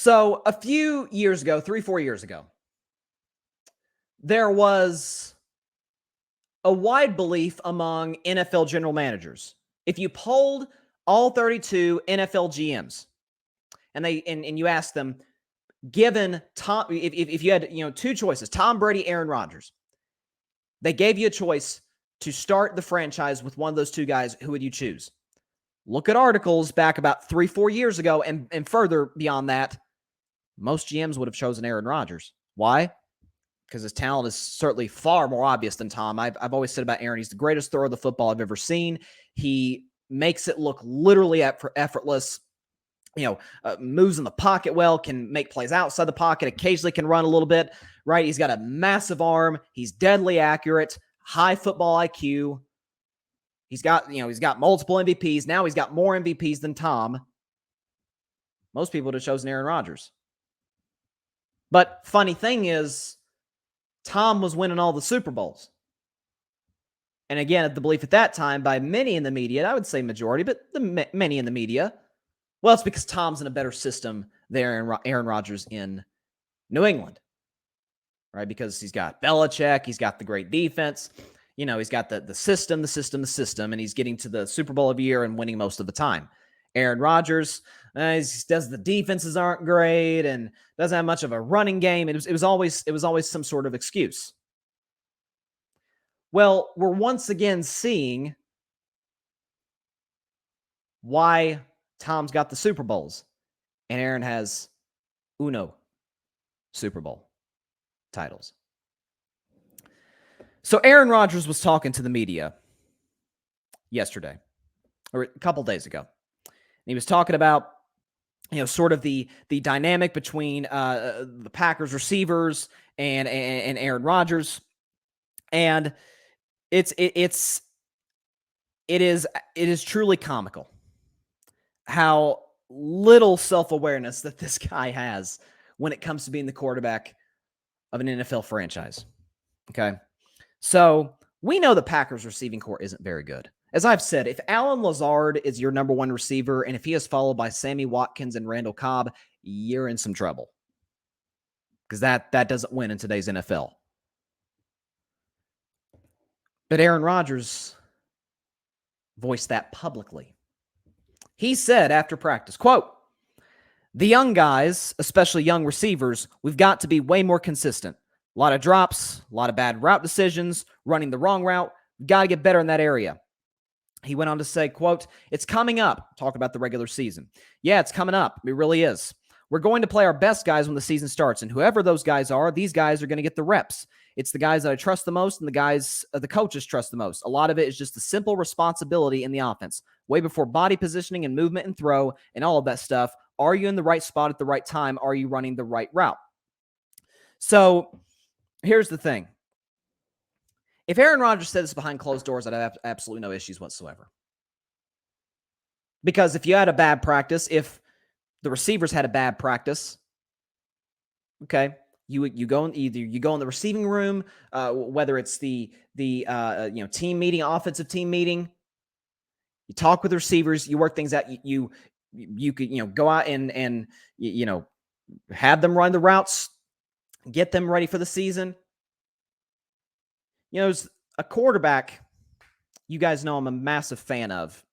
So a few years ago, 3, 4 years ago, there was a wide belief among NFL general managers. If you polled all 32 NFL GMs and you asked them, given Tom, if you had two choices, Tom Brady, Aaron Rodgers, they gave you a choice to start the franchise with one of those two guys, who would you choose? Look at articles back about 3, 4 years ago and further beyond that. Most GMs would have chosen Aaron Rodgers. Why? Because his talent is certainly far more obvious than Tom. I've always said about Aaron, he's the greatest thrower of the football I've ever seen. He makes it look literally effortless. Moves in the pocket well, can make plays outside the pocket, occasionally can run a little bit, right? He's got a massive arm. He's deadly accurate, high football IQ. He's got multiple MVPs. Now he's got more MVPs than Tom. Most people would have chosen Aaron Rodgers. But funny thing is, Tom was winning all the Super Bowls. And again, the belief at that time by many in the media, I would say majority, but many in the media, well, it's because Tom's in a better system than Aaron Rodgers in New England, right? Because he's got Belichick, he's got the great defense, he's got the system, and he's getting to the Super Bowl every year and winning most of the time. Aaron Rodgers, the defenses aren't great and doesn't have much of a running game. It was always some sort of excuse. Well, we're once again seeing why Tom's got the Super Bowls and Aaron has uno Super Bowl titles. So Aaron Rodgers was talking to the media yesterday, or a couple days ago. And he was talking about, sort of the dynamic between the Packers receivers and Aaron Rodgers. And it is truly comical how little self-awareness that this guy has when it comes to being the quarterback of an NFL franchise. Okay. So we know the Packers receiving corps isn't very good. As I've said, if Allen Lazard is your number one receiver, and if he is followed by Sammy Watkins and Randall Cobb, you're in some trouble. Because that doesn't win in today's NFL. But Aaron Rodgers voiced that publicly. He said after practice, quote, "The young guys, especially young receivers, we've got to be way more consistent. A lot of drops, a lot of bad route decisions, running the wrong route. We've got to get better in that area." He went on to say, quote, "It's coming up." Talk about the regular season. Yeah, it's coming up. It really is. "We're going to play our best guys when the season starts, and whoever those guys are, these guys are going to get the reps. It's the guys that I trust the most and the guys the coaches trust the most. A lot of it is just the simple responsibility in the offense. Way before body positioning and movement and throw and all of that stuff. Are you in the right spot at the right time? Are you running the right route?" So here's the thing. If Aaron Rodgers said this behind closed doors, I'd have absolutely no issues whatsoever. Because if you had a bad practice, if the receivers had a bad practice, okay, you go in the receiving room, whether it's the team meeting, offensive team meeting, you talk with the receivers, you work things out. You could go out and have them run the routes, get them ready for the season. As a quarterback, you guys know I'm a massive fan of,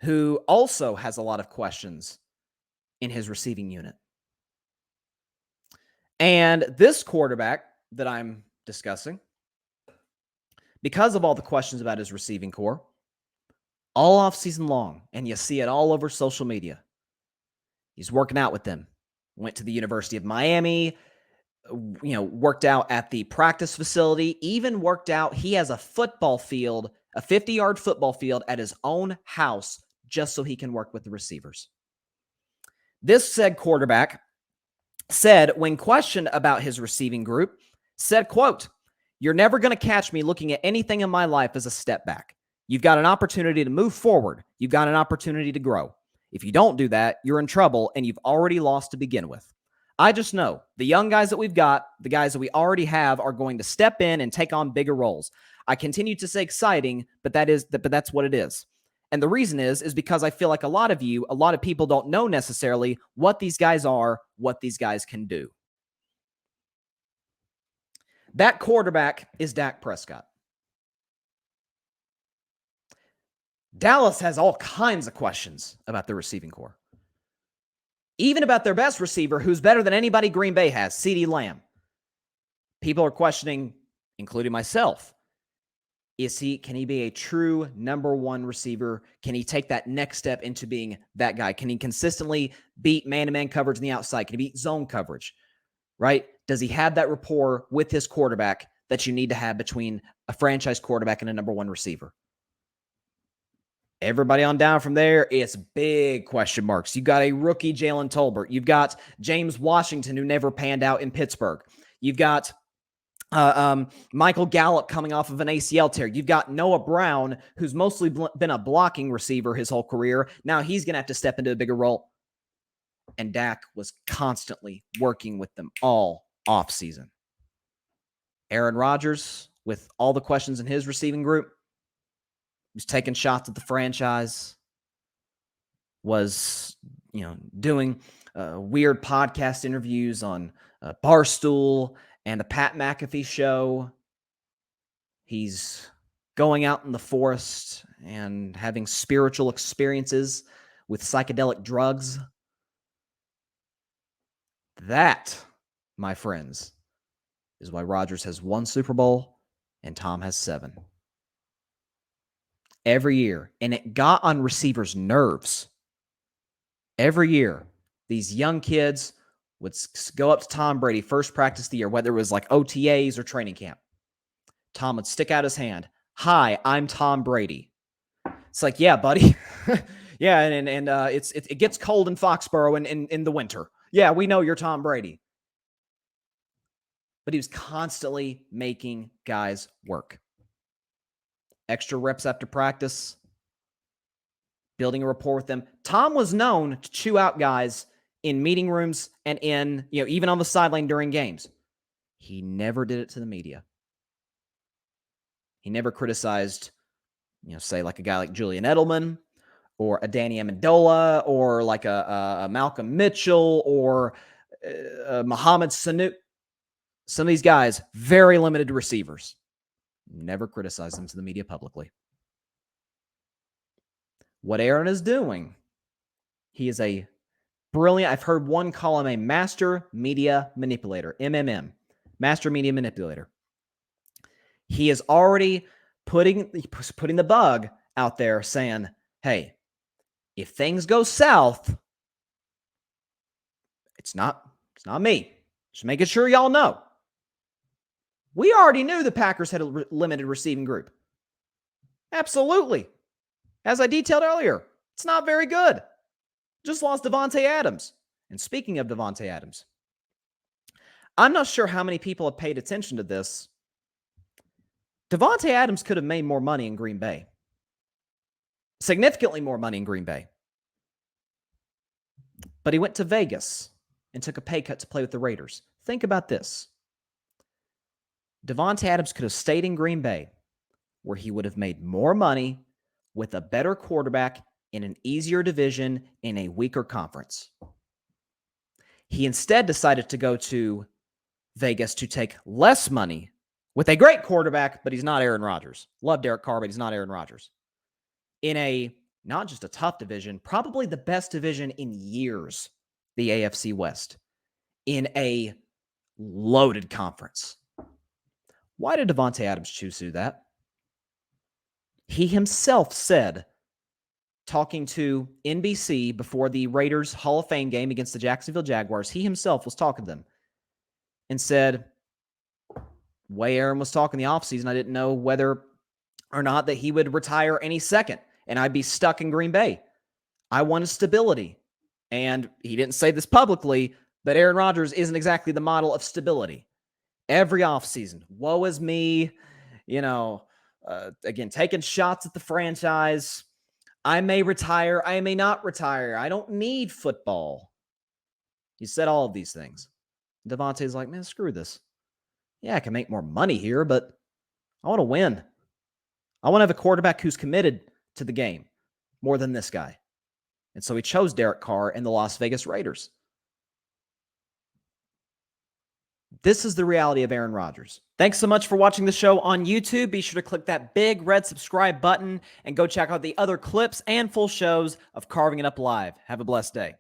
who also has a lot of questions in his receiving unit. And this quarterback that I'm discussing, because of all the questions about his receiving corps, all offseason long, and you see it all over social media, he's working out with them. Went to the University of Miami, worked out at the practice facility, even worked out. He has a football field, a 50-yard football field at his own house, just so he can work with the receivers. This said quarterback said, when questioned about his receiving group, said, quote, "You're never going to catch me looking at anything in my life as a step back. You've got an opportunity to move forward. You've got an opportunity to grow. If you don't do that, you're in trouble, and you've already lost to begin with. I just know the young guys that we've got, the guys that we already have, are going to step in and take on bigger roles. I continue to say exciting, but that's what it is. And the reason is because I feel like a lot of people don't know necessarily what these guys are, what these guys can do. That quarterback is Dak Prescott. Dallas has all kinds of questions about their receiving corps. Even about their best receiver, who's better than anybody Green Bay has, CeeDee Lamb. People are questioning, including myself, can he be a true number one receiver? Can he take that next step into being that guy? Can he consistently beat man-to-man coverage on the outside? Can he beat zone coverage? Right? Does he have that rapport with his quarterback that you need to have between a franchise quarterback and a number one receiver? Everybody on down from there, it's big question marks. You've got a rookie Jalen Tolbert. You've got James Washington, who never panned out in Pittsburgh. You've got Michael Gallup coming off of an ACL tear. You've got Noah Brown, who's mostly been a blocking receiver his whole career. Now he's going to have to step into a bigger role. And Dak was constantly working with them all offseason. Aaron Rodgers, with all the questions in his receiving group, was taking shots at the franchise, was, doing weird podcast interviews on Barstool and the Pat McAfee show. He's going out in the forest and having spiritual experiences with psychedelic drugs. That, my friends, is why Rodgers has 1 Super Bowl and Tom has 7. Every year. And it got on receivers' nerves. Every year, these young kids would go up to Tom Brady first practice of the year, whether it was like OTAs or training camp. Tom would stick out his hand. Hi, I'm Tom Brady. It's like, yeah, buddy. Yeah, and it gets cold in Foxborough in the winter. Yeah, we know you're Tom Brady. But he was constantly making guys work. Extra reps after practice, building a rapport with them. Tom was known to chew out guys in meeting rooms and in, even on the sideline during games. He never did it to the media. He never criticized, say like a guy like Julian Edelman or a Danny Amendola or like a Malcolm Mitchell or Mohamed Sanu. Some of these guys, very limited receivers. Never criticized them to the media publicly. What Aaron is doing, he is a brilliant, I've heard one call him a master media manipulator, MMM, master media manipulator. He is already putting the bug out there saying, hey, if things go south, it's not me. Just making sure y'all know. We already knew the Packers had a limited receiving group. Absolutely. As I detailed earlier, it's not very good. Just lost Davante Adams. And speaking of Davante Adams, I'm not sure how many people have paid attention to this. Davante Adams could have made more money in Green Bay. Significantly more money in Green Bay. But he went to Vegas and took a pay cut to play with the Raiders. Think about this. Davante Adams could have stayed in Green Bay, where he would have made more money with a better quarterback in an easier division in a weaker conference. He instead decided to go to Vegas to take less money with a great quarterback, but he's not Aaron Rodgers. Love Derek Carr, but he's not Aaron Rodgers. In a, not just a tough division, probably the best division in years, the AFC West, in a loaded conference. Why did Davante Adams choose to do that? He himself said, talking to NBC before the Raiders Hall of Fame game against the Jacksonville Jaguars, he himself was talking to them and said, the way Aaron was talking the offseason, I didn't know whether or not that he would retire any second and I'd be stuck in Green Bay. I wanted stability. And he didn't say this publicly, but Aaron Rodgers isn't exactly the model of stability. Every offseason, woe is me, again, taking shots at the franchise. I may retire. I may not retire. I don't need football. He said all of these things. Davante's like, man, screw this. Yeah, I can make more money here, but I want to win. I want to have a quarterback who's committed to the game. more than this guy. And so he chose Derek Carr and the Las Vegas Raiders. This is the reality of Aaron Rodgers. Thanks so much for watching the show on YouTube. Be sure to click that big red subscribe button and go check out the other clips and full shows of Carving It Up Live. Have a blessed day.